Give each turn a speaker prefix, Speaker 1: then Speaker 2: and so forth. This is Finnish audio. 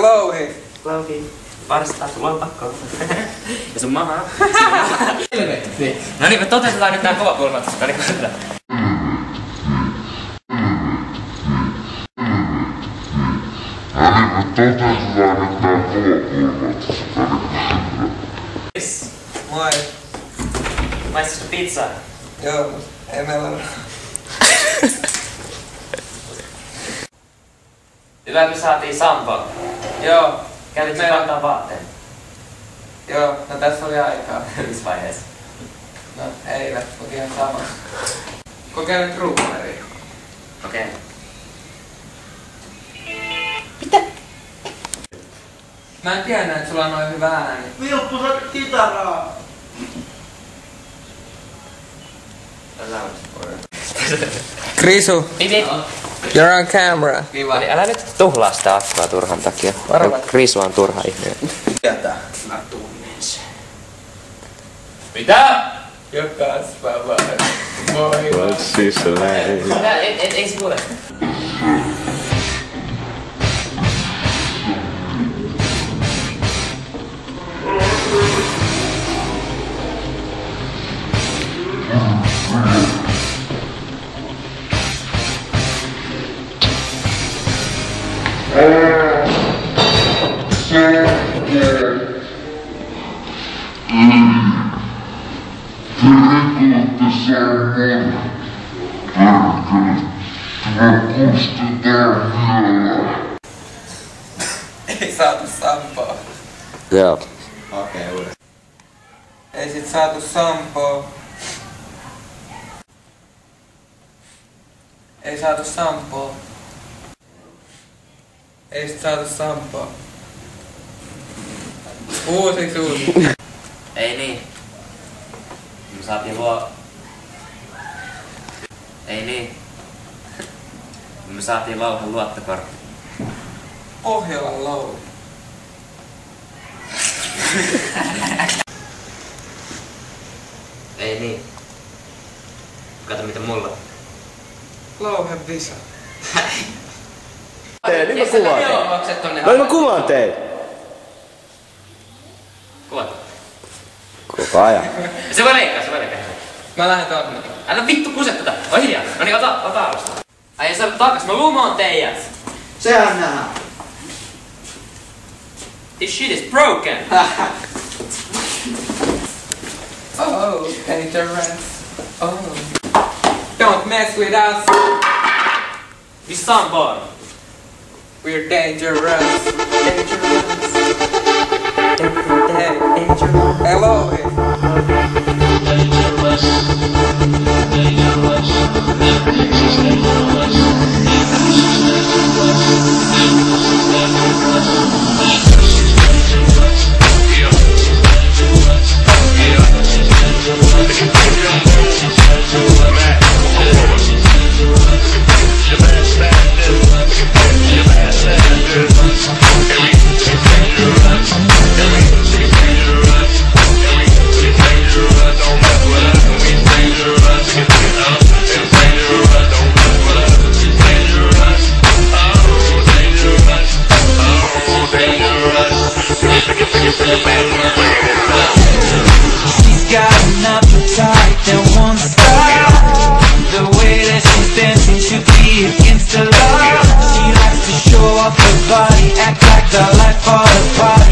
Speaker 1: Louhi.
Speaker 2: Louhi. Varstaa, sulla on pakko. Ja sun maha. No niin, me toteutetaan nyt nää kovakulmat. No niin, koitetaan.
Speaker 1: Moi.
Speaker 2: Maistaisiko pizzaa?
Speaker 1: Joo, ei meillä ole.
Speaker 2: Hyvä, että me saatiin sampoa.
Speaker 1: Joo.
Speaker 2: Kävitkö kantaa vaatteen?
Speaker 1: Joo, no tässä oli aikaa.
Speaker 2: Missä vaiheessa?
Speaker 1: No eivät, mutta ihan sama. Kokeile Trooperia.
Speaker 2: Okei.
Speaker 1: Mä en tiedä, että sulla on noin hyvä ääni.
Speaker 3: Vilppu, sä kitaraa!
Speaker 1: Krisu, you're on camera.
Speaker 2: Kiva. Eli älä nyt tuhlaa sitä akkua turhan takia. Krisu on turha ihminen.
Speaker 3: Jätä. Mä tunnen sen.
Speaker 2: Mitä?
Speaker 1: Jokas vaan. Moi.
Speaker 2: Ei se kuule.
Speaker 1: Ei saatu sampoa.
Speaker 2: Joo.
Speaker 3: Okei, uudestaan.
Speaker 1: Ei sit saatu sampoa. Ei saatu sampoa. Ei sit saatu sampoa. Uusi.
Speaker 2: Ei niin. Me saatiin Ei niin. Me saatiin Louhen luottokortti.
Speaker 1: Pohjolan Louhi.
Speaker 2: Ei niin. Kato mitä mulla.
Speaker 1: Louhen visa.
Speaker 4: Nyt mä kuvaan teitä. No mä kuvaan teitä.
Speaker 2: Kuvata.
Speaker 4: Koko ajan.
Speaker 2: Se voi leikkaa.
Speaker 1: Mä lähden tonne.
Speaker 2: Älä vittu kuset tätä. Oi hiljaa. No niin, ota alusta. Ai sä takas, mä lumoon teijät.
Speaker 3: Sehän nähdään.
Speaker 2: This shit is broken.
Speaker 1: Oh, dangerous. Oh. Don't mess with us.
Speaker 2: Missä on bar?
Speaker 1: We're dangerous. Hey, Louhi.
Speaker 5: She's got an appetite that won't stop. The way that she's dancing should be against the law. She likes to show off her body, act like the life of the party.